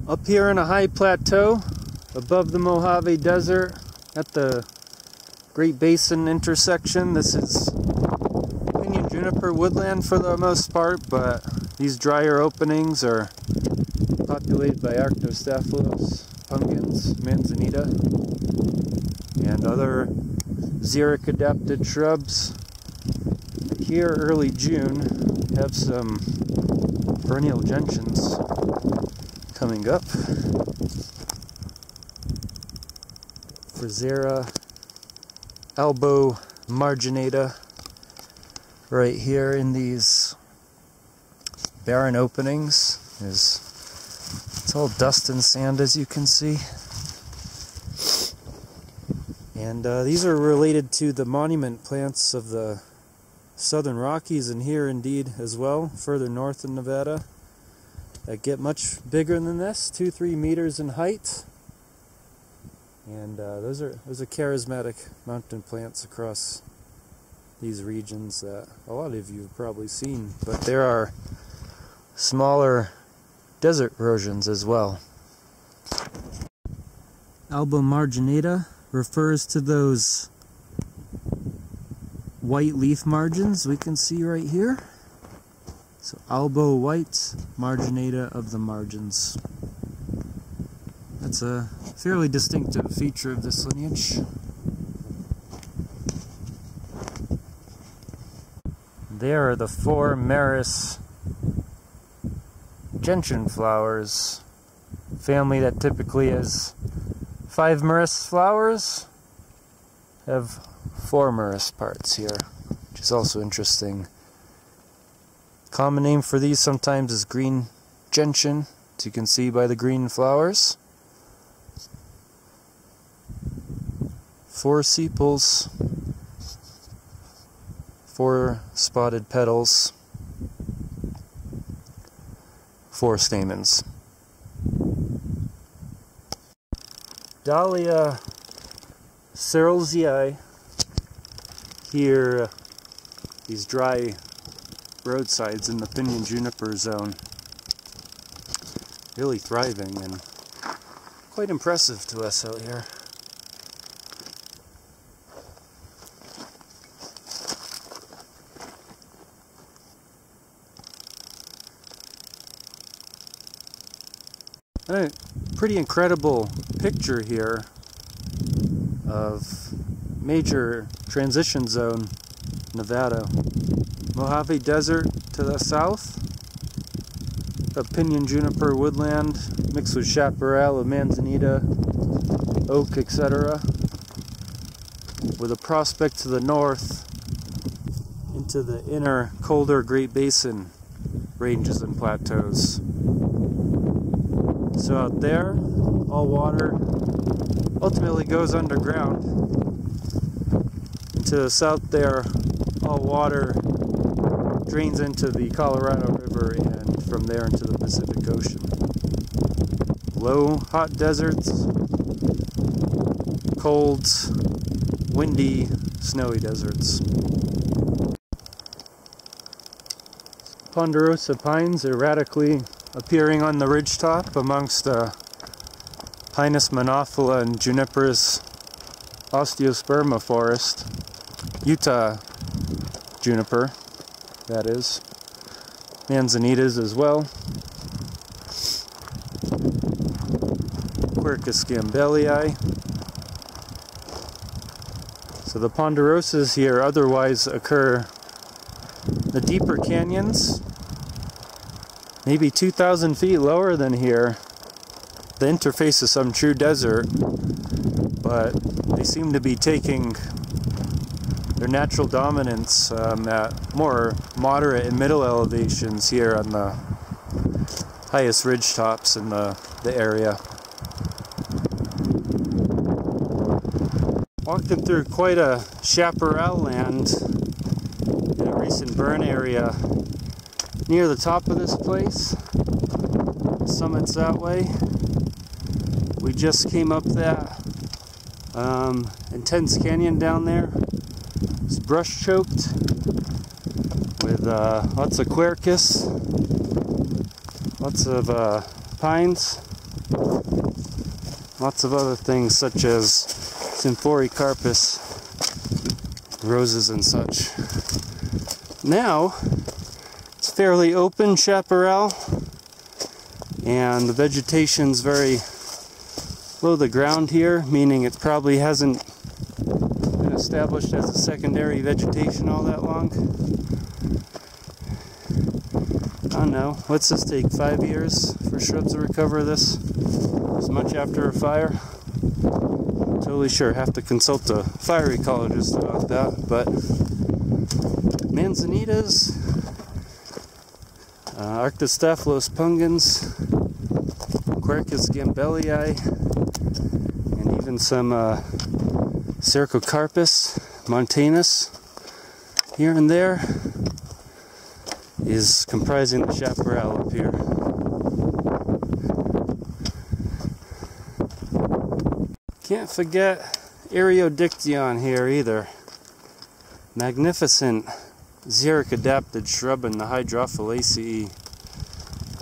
Up here in a high plateau above the Mojave Desert at the Great Basin intersection. This is pinyon juniper woodland for the most part, but these drier openings are populated by Arctostaphylos, pumpkins, manzanita, and other xeric adapted shrubs. Here early June have some perennial gentians coming up. Frisera elbow marginata right here in these barren openings. It's all dust and sand, as you can see. And these are related to the monument plants of the Southern Rockies, and here indeed as well, further north in Nevada, that get much bigger than this, 2-3 meters in height. And those are charismatic mountain plants across these regions that a lot of you have probably seen, but there are smaller desert versions as well. Elbow marginata refers to those white leaf margins we can see right here. So elbow white marginata of the margins. That's a fairly distinctive feature of this lineage. There are the 4 Maris gentian flowers, family that typically has 5 Maris flowers, have 4 Maris parts here, which is also interesting. Common name for these sometimes is green gentian, as you can see by the green flowers. 4 sepals, 4 spotted petals, 4 stamens. Dahlia Searlesii, here, these dry roadsides in the pinyon juniper zone, really thriving and quite impressive to us out here. A pretty incredible picture here of major transition zone Nevada. Mojave Desert to the south, a pinyon juniper woodland mixed with chaparral, manzanita, oak, etc., with a prospect to the north into the inner, colder Great Basin ranges and plateaus. So out there, all water ultimately goes underground. And to the south there, all water drains into the Colorado River and from there into the Pacific Ocean. Low, hot deserts, cold, windy, snowy deserts. Ponderosa pines erratically appearing on the ridgetop amongst Pinus monophila and Juniperus osteosperma forest. Utah juniper, that is. Manzanitas as well. Quercus gambellii. So the ponderosas here otherwise occur in the deeper canyons, maybe 2,000 feet lower than here. The interface is some true desert, but they seem to be taking their natural dominance at more moderate and middle elevations here on the highest ridge tops in the area. Walking through quite a chaparral land in a recent burn area near the top of this place. Summit's that way. We just came up that intense canyon down there. It's brush choked with lots of quercus, lots of pines, Lots of other things such as symphoricarpus, roses and such. Now, it's fairly open chaparral, and the vegetation's very low to the ground here, meaning it probably hasn't been established as a secondary vegetation all that long. I don't know, what's this take, 5 years for shrubs to recover this? As much after a fire? Totally sure, have to consult a fire ecologist about that, but manzanitas, Arctostaphylos pungens, Quercus gambellii, and even some Cercocarpus montanus here and there is comprising the chaparral up here. Can't forget Eriodictyon here either. Magnificent xeric adapted shrub in the Hydrophalaceae,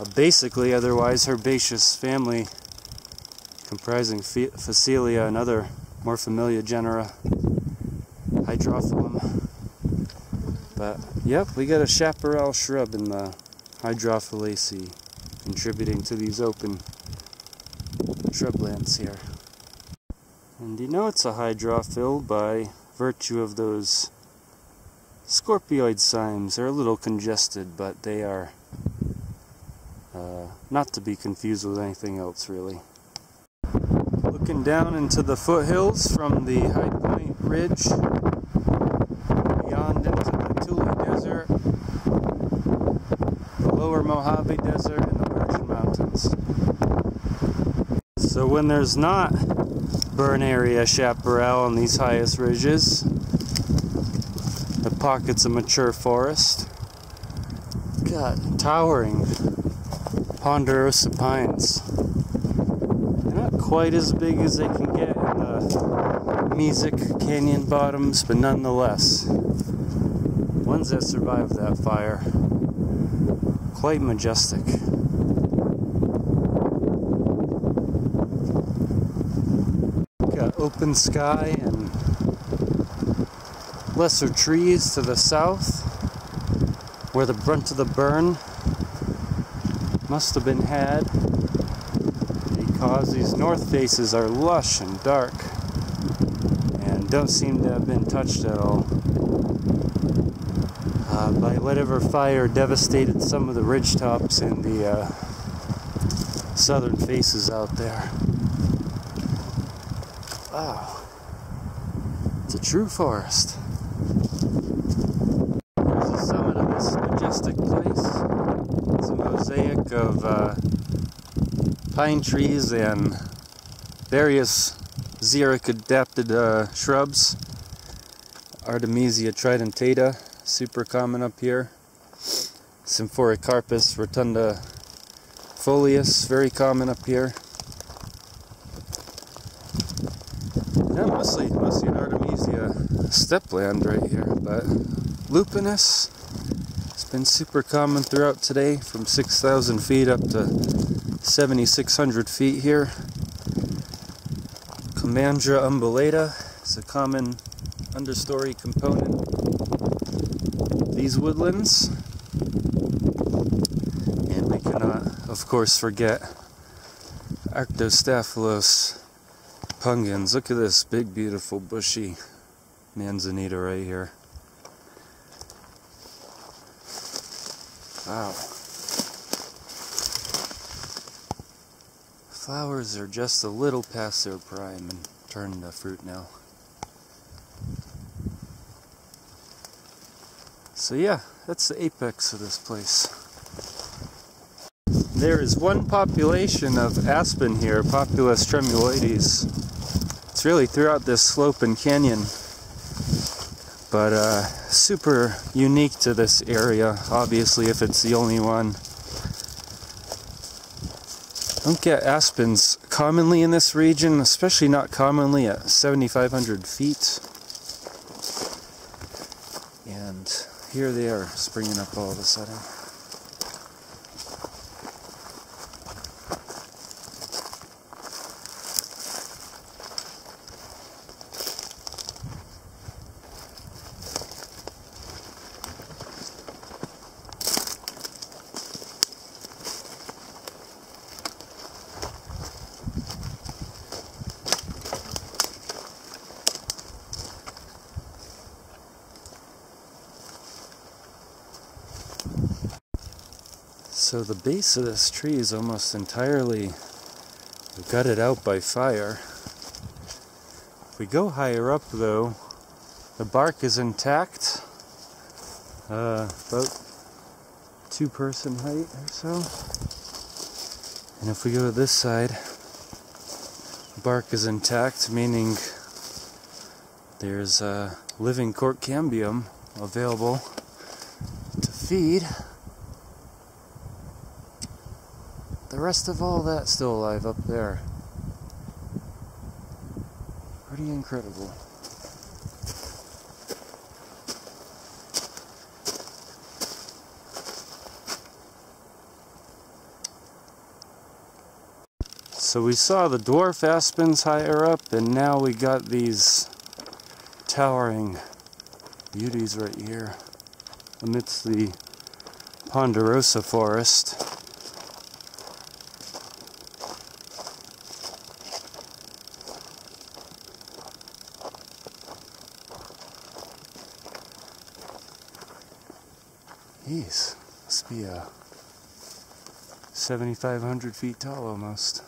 a basically otherwise herbaceous family comprising Phacelia and other more familiar genera, Hydrophyllum. But yep, we got a chaparral shrub in the Hydrophalaceae contributing to these open shrublands here. And you know it's a hydrophyll by virtue of those scorpioid cymes. They're a little congested, but they are not to be confused with anything else, really. Looking down into the foothills from the High Point Ridge, beyond into the Tule Desert, the lower Mojave Desert, and the Virgin Mountains. So when there's not burn area chaparral on these highest ridges, the pockets of mature forest, got towering ponderosa pines. They're not quite as big as they can get in the Mesic canyon bottoms, but nonetheless, ones that survived that fire, quite majestic. Got open sky and lesser trees to the south, where the brunt of the burn must have been had, because these north faces are lush and dark and don't seem to have been touched at all by whatever fire devastated some of the ridgetops in the southern faces out there. Wow, it's a true forest. Here's the summit of this majestic place. It's a mosaic of pine trees and various xeric adapted shrubs. Artemisia tridentata, super common up here. Symphoricarpus rotundifolius, very common up here. Yeah, mostly an Artemisia stepland right here, but lupinus, it's been super common throughout today, from 6,000 feet up to 7,600 feet here. Commandra umbellata is a common understory component of these woodlands. And we cannot, of course, forget Arctostaphylos pungens. Look at this big, beautiful, bushy manzanita right here. Wow. Flowers are just a little past their prime and turning to fruit now. So yeah, that's the apex of this place. There is one population of aspen here, Populus tremuloides. It's really throughout this slope and canyon, but super unique to this area, obviously, if it's the only one. Don't get aspens commonly in this region, especially not commonly at 7,500 feet. And here they are, springing up all of a sudden. So the base of this tree is almost entirely gutted out by fire. If we go higher up though, the bark is intact, about 2-person height or so. And if we go to this side, the bark is intact, meaning there's living cork cambium available to feed. The rest of all that's still alive up there. Pretty incredible. So we saw the dwarf aspens higher up, and now we got these towering beauties right here amidst the ponderosa forest. Jeez, must be 7,500 feet tall almost.